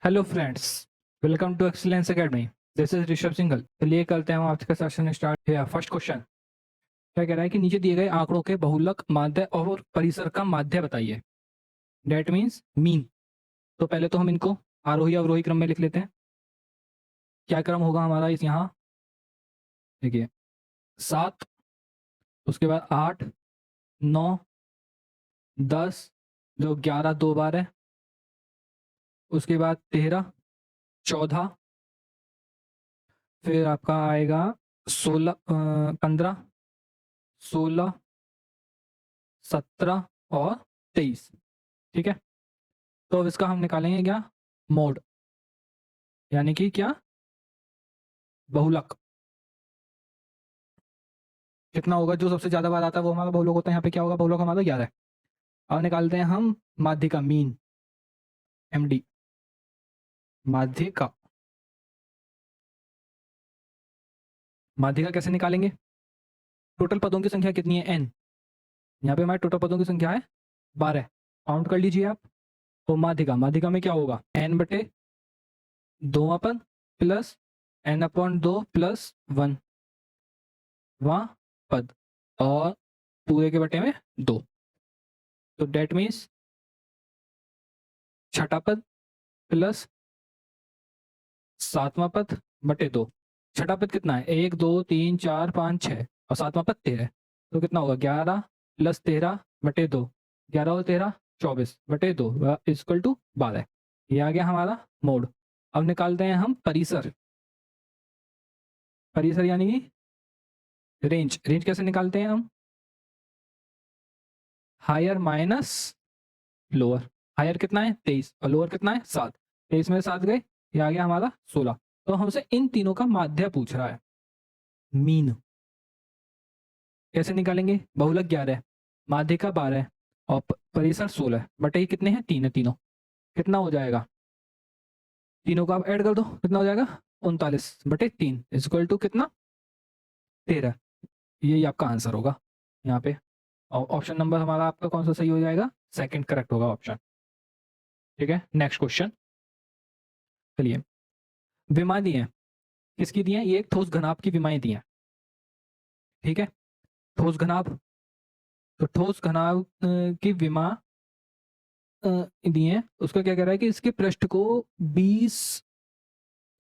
Hello friends, welcome to excellence academy. This is Rishabh Singhal. चलिए करते हैं हम आज का सेशन स्टार्ट। फर्स्ट क्वेश्चन क्या कह रहा है कि नीचे दिए गए आंकड़ों के बहुलक, माध्य और परिसर का माध्य बताइए। That means mean. तो पहले तो हम इनको आरोही अवरोही क्रम में लिख लेते हैं। क्या क्रम होगा हमारा इस यहाँ, देखिए 7, उसके बाद 8, 9, 10, जो 11 दो बार है, उसके बाद 13, 14, फिर आपका आएगा 16, 15, 16, 17 और 23। ठीक है, तो अब इसका हम निकालेंगे क्या, मोड, यानी कि क्या, बहुलक। कितना होगा, जो सबसे ज्यादा बार आता है वो हमारा बहुलक होता है। यहाँ पे क्या होगा, बहुलक हमारा 11 है। अब निकालते हैं हम माध्य का मीन, एमडी, माध्य का। माध्य का कैसे निकालेंगे, टोटल पदों की संख्या कितनी है, एन। यहाँ पे हमारे टोटल पदों की संख्या है 12। काउंट कर लीजिए आप। तो माध्यिका में क्या होगा, एन बटे 2 अपन प्लस एन अपॉन 2 प्लस 1 वहाँ पद, और पूरे के बटे में 2। तो डेट मीन्स छठा पद प्लस 7वां पद बटे 2। छठा पद कितना है, 1 2 3 4 5 6, और 7वां पद 13। तो कितना होगा, 11 प्लस 13 बटे 2, 11 और 13 24 बटे 2 इक्वल टू 12। ये आ गया हमारा मोड। अब निकालते हैं हम परिसर। परिसर यानी कि रेंज। रेंज कैसे निकालते हैं हम, हायर माइनस लोअर। हायर कितना है 23 और लोअर कितना है 7। 23 में 7 गए, ये आ गया हमारा 16। तो हमसे इन तीनों का माध्य पूछ रहा है, मीन। कैसे निकालेंगे, बहुलक 11 है, माध्य का 12 है, और परिसर 16 है, बटे ही कितने हैं, 3 है। तीनों कितना हो जाएगा, तीनों को आप ऐड कर दो, कितना हो जाएगा 39 बटे 3 इक्वल टू कितना, 13। यही आपका आंसर होगा यहाँ पे। और ऑप्शन नंबर हमारा आपका कौन सा सही हो जाएगा, सेकंड करेक्ट होगा ऑप्शन। ठीक है, नेक्स्ट क्वेश्चन। चलिए, विमा दी है, किसकी दी है, ये एक ठोस घनाभ की विमाएं दी हैं। ठीक है, ठोस घनाभ। तो ठोस घनाभ की विमा दिए, उसका क्या कह रहा है कि इसके पृष्ठ को 20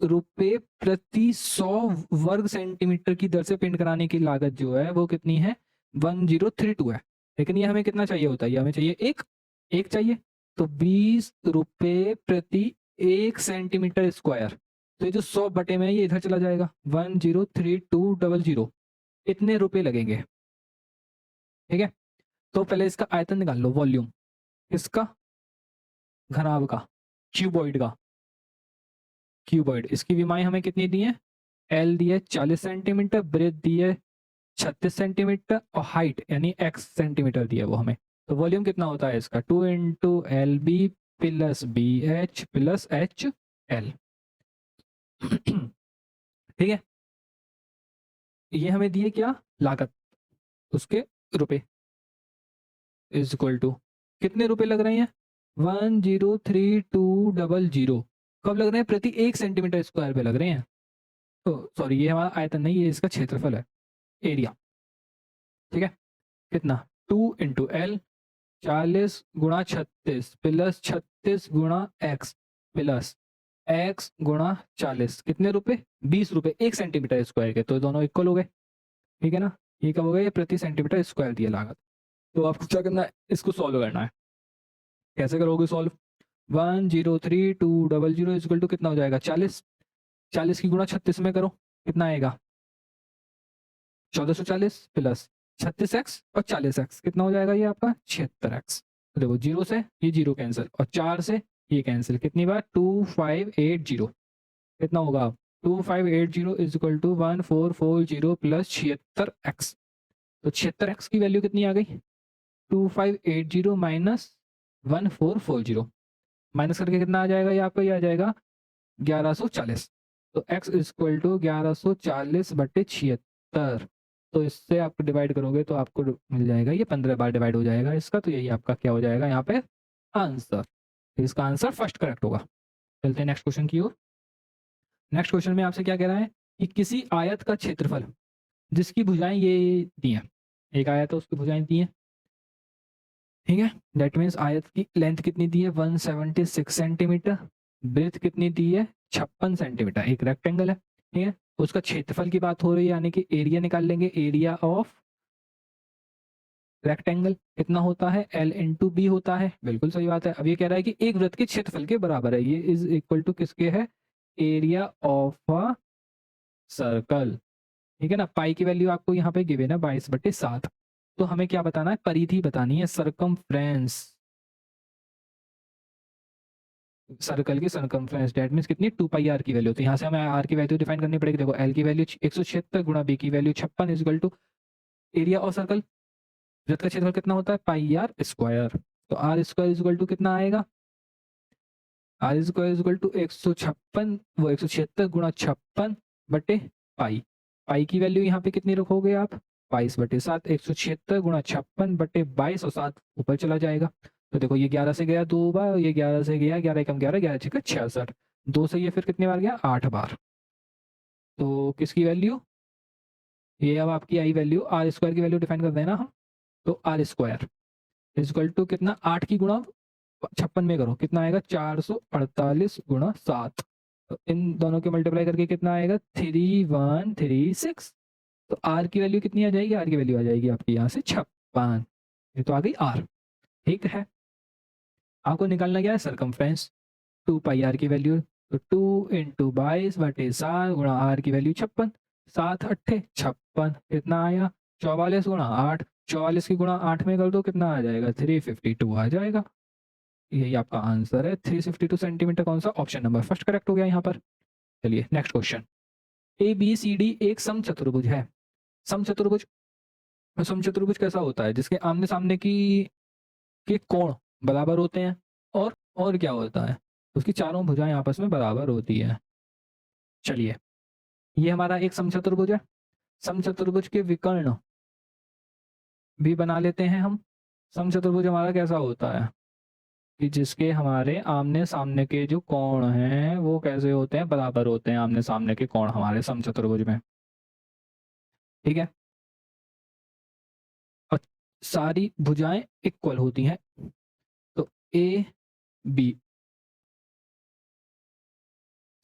रुपए प्रति 100 वर्ग सेंटीमीटर की दर से पेंट कराने की लागत जो है वो कितनी है, 1032 है। लेकिन ये हमें कितना चाहिए होता है, ये हमें चाहिए एक चाहिए। तो 20 रुपए प्रति 1 सेंटीमीटर स्क्वायर। तो ये जो 100 बटे में है ये इधर चला जाएगा, 103200, इतने रुपए लगेंगे। ठीक है, तो पहले इसका आयतन निकाल लो, वॉल्यूम इसका, घनाभ का, क्यूबॉइड का। क्यूबॉइड, इसकी विमाएं हमें कितनी दी है, एल दी है 40 सेंटीमीटर, ब्रेथ दी है 36 सेंटीमीटर, और हाइट यानी एक्स सेंटीमीटर दी है वो हमें। तो वॉल्यूम कितना होता है इसका, 2 into L B plus B H plus H L. ठीक है, ये हमें दिए क्या, लागत, उसके रुपए इज इक्वल टू कितने रुपए लग रहे हैं, 103200। कब लग रहे हैं, प्रति 1 सेंटीमीटर स्क्वायर पे लग रहे हैं। तो सॉरी, ये हमारा आयतन नहीं, ये इसका क्षेत्रफल है, एरिया। ठीक है, कितना, 2 इंटू एल 40 गुणा 36 प्लस 36 गुणा एक्स प्लस एक्स गुणा 40, कितने रुपए, 20 रुपए 1 सेंटीमीटर स्क्वायर के। तो दोनों इक्वल हो गए। ठीक है ना, ये कब हो गया, ये प्रति सेंटीमीटर स्क्वायर दिया लागत। तो आपको क्या करना है, इसको सॉल्व करना है। कैसे करोगे सॉल्व, 103200 इक्वल टू कितना हो जाएगा, 40। 40 की गुणा 36 में करो, कितना आएगा, 1440 प्लस 36x और 40x, कितना हो जाएगा ये आपका 76x। तो देखो, जीरो से ये जीरो कैंसिल, और 4 से ये कैंसिल, कितनी बार, 2580। कितना होगा, 2580 is equal to 1440 plus 76x। तो 76x की वैल्यू कितनी आ गई, 2580 माइनस 1440, माइनस करके कितना आ जाएगा, ये आपका ये आ जाएगा 1140। तो x इक्वल टू 1140 बटे 76। तो इससे आप डिवाइड करोगे तो आपको मिल जाएगा, ये 15 बार डिवाइड हो जाएगा इसका। तो यही आपका क्या हो जाएगा यहाँ पे आंसर। तो इसका आंसर फर्स्ट करेक्ट होगा। चलते हैं नेक्स्ट क्वेश्चन की ओर। नेक्स्ट क्वेश्चन में आपसे क्या कह रहा है कि किसी आयत का क्षेत्रफल जिसकी भुजाएं ये दी हैं, एक आयत है उसकी भुजाएं दी हैं, ठीक है, दैट मीन्स आयत की लेंथ कितनी दी है 176 सेंटीमीटर, ब्रेथ कितनी दी है 56 सेंटीमीटर, एक रेक्टेंगल है, ठीक है, उसका क्षेत्रफल की बात हो रही है, यानी कि एरिया निकाल लेंगे, एरिया ऑफ रेक्टेंगल कितना होता है L इंटू बी होता है, बिल्कुल सही बात है। अब ये कह रहा है कि एक वृत्त के क्षेत्रफल के बराबर है, ये इज इक्वल टू किसके है, एरिया ऑफ अ सर्कल, ठीक है ना। पाई की वैल्यू आपको यहाँ पे गिवन है 22/7, तो हमें क्या बताना है, परिधि बतानी है, सरकमफ्रेंस, सर्कल की सरकमफ्रेंस, दैट मींस कितनी 2 पाई आर की वैल्यू, तो यहाँ से हमें आर की वैल्यू डिफाइन करनी पड़ेगी। देखो एल की वैल्यू 176 गुणा बी की value 56 is equal to area of circle, वृत्त का क्षेत्रफल कितना होता है पाई आर स्क्वायर, तो r square is equal to कितना आएगा, r square is equal to 156 वो 176 गुणा 56 बटे पाई, पाई की वैल्यू यहाँ पे कितनी रखोगे आप 22/7, 176 गुणा 56 बटे 22 और 7 ऊपर चला जाएगा, तो देखो ये 11 से गया 2 बार, ये 11 से गया 11 कम 11 11 छक्का 66, 2 से ये फिर कितने बार गया 8 बार, तो किसकी वैल्यू, ये अब आपकी आई वैल्यू, आर स्क्वायर की वैल्यू डिफाइन कर देना हम, तो r square is equal to कितना 8 की गुणा 56 में करो कितना आएगा 448 गुणा 7, तो इन दोनों के मल्टीप्लाई करके कितना आएगा 3136, तो आर की वैल्यू कितनी आ जाएगी, आर की वैल्यू आ जाएगी आपकी यहाँ से 56, ये तो आ गई आर, ठीक है। आपको निकालना क्या है सरकमफ्रेंस, 2 पाई आर की वैल्यू, तो 2 इंटू 22/7 गुणा आर की वैल्यू 56, 7 अट्ठे 56 कितना आया 44 गुणा 8, 44 की गुणा 8 में कर दो कितना आ जाएगा 352 आ जाएगा, यही आपका आंसर है 352 सेंटीमीटर, कौन सा ऑप्शन नंबर फर्स्ट करेक्ट हो गया यहाँ पर। चलिए next question, A B C D एक समचतुर्भुज है, समचतुर्भुज, समचतुर्भुज कैसा होता है जिसके आमने सामने की के कोण बराबर होते हैं, और क्या होता है उसकी चारों भुजाएं आपस में बराबर होती है। चलिए ये हमारा एक समचतुर्भुज है, समचतुर्भुज के विकर्ण भी बना लेते हैं हम। समचतुर्भुज हमारा कैसा होता है कि जिसके हमारे आमने सामने के जो कोण हैं वो कैसे होते हैं, बराबर होते हैं आमने सामने के कोण हमारे समचतुर्भुज में, ठीक है, और सारी भुजाएं इक्वल होती हैं, तो ए बी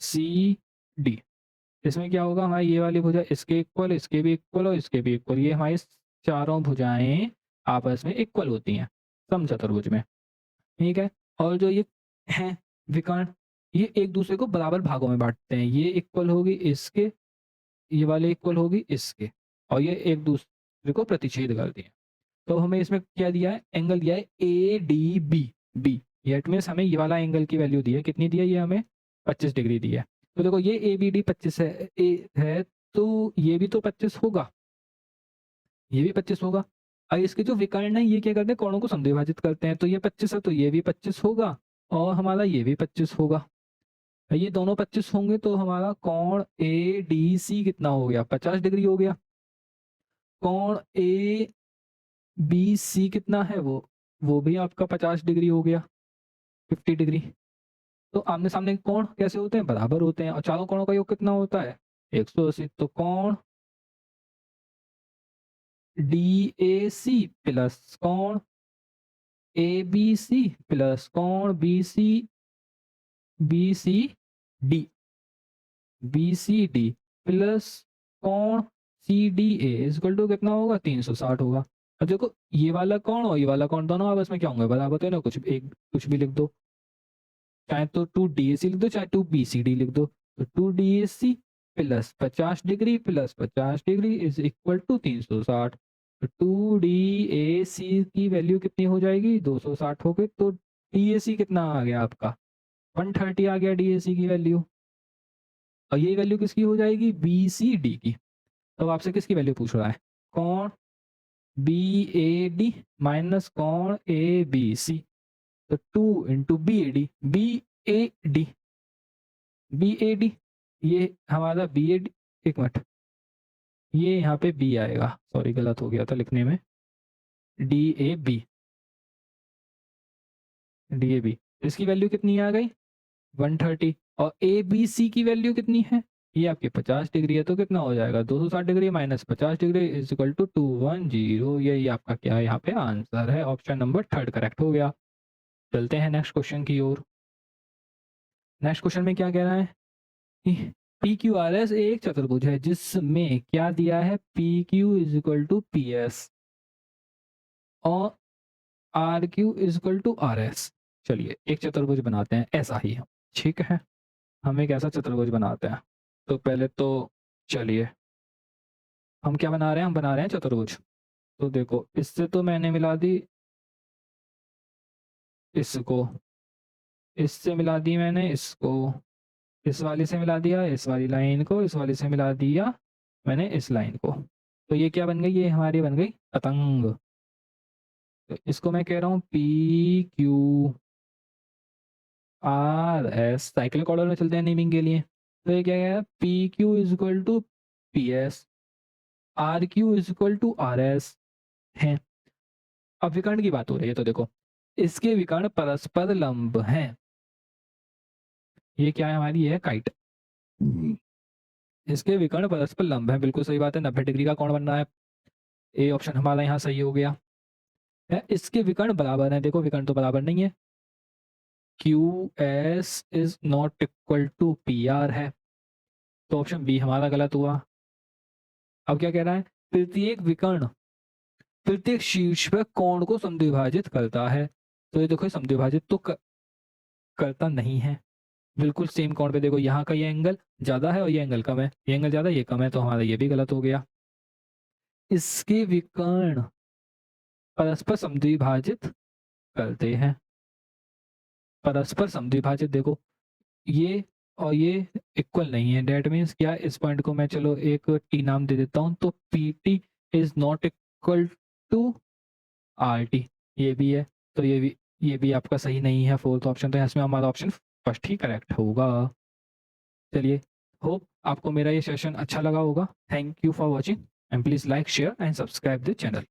सी डी, इसमें क्या होगा हमारी ये वाली भुजा इसके इक्वल, इसके भी इक्वल और इसके भी इक्वल, ये हमारी चारों भुजाएं आपस में इक्वल होती हैं समचतुर्भुज में, ठीक है। और जो ये हैं विकर्ण, ये एक दूसरे को बराबर भागों में बांटते हैं, ये इक्वल होगी इसके, ये वाले इक्वल होगी इसके, और ये एक दूसरे को प्रतिच्छेद करती है, तो हमें इसमें क्या दिया है, एंगल दिया है A D B B, that means हमें ये वाला एंगल की वैल्यू दी है, कितनी दी है, ये हमें 25 डिग्री दी है, तो देखो ये ए बी डी 25 है, है तो ये भी तो 25 होगा, ये भी 25 होगा, और इसके जो विकर्ण है ये क्या करते हैं कोणों को समद्विभाजित करते हैं, तो ये 25 है तो ये भी 25 होगा, और हमारा ये भी 25 होगा, ये दोनों 25 होंगे तो हमारा कोण ए डी सी कितना हो गया 50 डिग्री हो गया, कोण ए बी सी कितना है वो भी आपका 50 डिग्री हो गया, 50 डिग्री, तो आमने सामने के कोण कैसे होते हैं, बराबर होते हैं, और चारों कोणों का योग कितना होता है 180, तो कोण डी ए सी प्लस कोण ए बी सी प्लस कोण बी सी डी प्लस कोण C D A equal to कितना होगा 360 होगा। अब देखो ये वाला कोण और ये वाला कोण दोनों आपस में क्या होंगे, बराबर, तो ना कुछ भी लिख दो, चाहे तो 2DAC लिख दो चाहे 2BCD लिख दो, तो 2DAC plus 50 degree plus 50 degree is equal to 360, तो 2DAC की वैल्यू कितनी हो जाएगी 260 हो गई, तो DAC कितना आ गया आपका 130 आ गया DAC की वैल्यू, और ये वैल्यू किसकी हो जाएगी BCD की, तो आपसे किसकी वैल्यू पूछ रहा है, कोण BAD माइनस कोण ABC, तो 2 इंटू BAD ये हमारा BAD, एक मिनट ये यहाँ पे B आएगा, सॉरी गलत हो गया था लिखने में, DAB इसकी वैल्यू कितनी आ गई 130 और ए बी सी की वैल्यू कितनी है, ये आपकी 50 डिग्री है, तो कितना हो जाएगा 260 degree minus 50 degree is equal to 210। यही आपका क्या है यहाँ पे आंसर है, ऑप्शन नंबर 3 करेक्ट हो गया। चलते हैं नेक्स्ट क्वेश्चन की ओर। नेक्स्ट क्वेश्चन में क्या कह रहा है, पी क्यू आर एस एक चतुर्भुज है जिसमें क्या दिया है, P Q is equal to P S और R Q is equal to R S. चलिए एक चतुर्भुज बनाते हैं ऐसा ही, ठीक है, हम एक ऐसा चतुर्भुज बनाते हैं। तो पहले तो चलिए हम क्या बना रहे हैं, हम बना रहे हैं चतुर्भुज। तो देखो इससे तो मैंने मिला दी इसको, इससे मिला दी मैंने इसको, इस वाली से मिला दिया इस वाली लाइन को, इस वाली से मिला दिया मैंने इस लाइन को। तो ये क्या बन गई, ये हमारी बन गई पतंग। तो इसको मैं कह रहा हूँ P Q R S, cyclic order में चलते हैं नेमिंग के लिए। तो ये क्या है, P Q is equal to P S, R Q is equal to R S है। अब विकर्ण की बात हो रही है, तो देखो इसके विकर्ण परस्पर लंब हैं। ये क्या है हमारी, है काइट, इसके विकर्ण परस्पर लंब है, बिल्कुल सही बात है, 90 डिग्री का कोण बन रहा है। ए ऑप्शन हमारा यहाँ सही हो गया है। इसके विकर्ण बराबर है, देखो विकर्ण तो बराबर नहीं है, Q S is not equal to P R है, तो ऑप्शन बी हमारा गलत हुआ। अब क्या कह रहा है, प्रत्येक विकर्ण प्रत्येक शीर्ष पर कोण को समद्विभाजित करता है। तो ये देखो समद्विभाजित तो करता नहीं है, बिल्कुल सेम कोण पे देखो यहाँ का ये एंगल ज्यादा है और ये एंगल कम है, ये एंगल ज्यादा ये कम है, तो हमारा ये भी गलत हो गया। इसके विकर्ण परस्पर समद्विभाजित करते हैं, परस्पर समद्विभाजित, देखो ये और ये इक्वल नहीं है, डेट मीन्स क्या, इस पॉइंट को मैं चलो एक टी नाम दे देता हूँ, तो P T is not equal to R T, ये भी है, तो ये भी आपका सही नहीं है फोर्थ ऑप्शन, तो इसमें हमारा ऑप्शन फर्स्ट ही करेक्ट होगा। चलिए होप आपको मेरा ये सेशन अच्छा लगा होगा। Thank you for watching and please like share and subscribe the channel.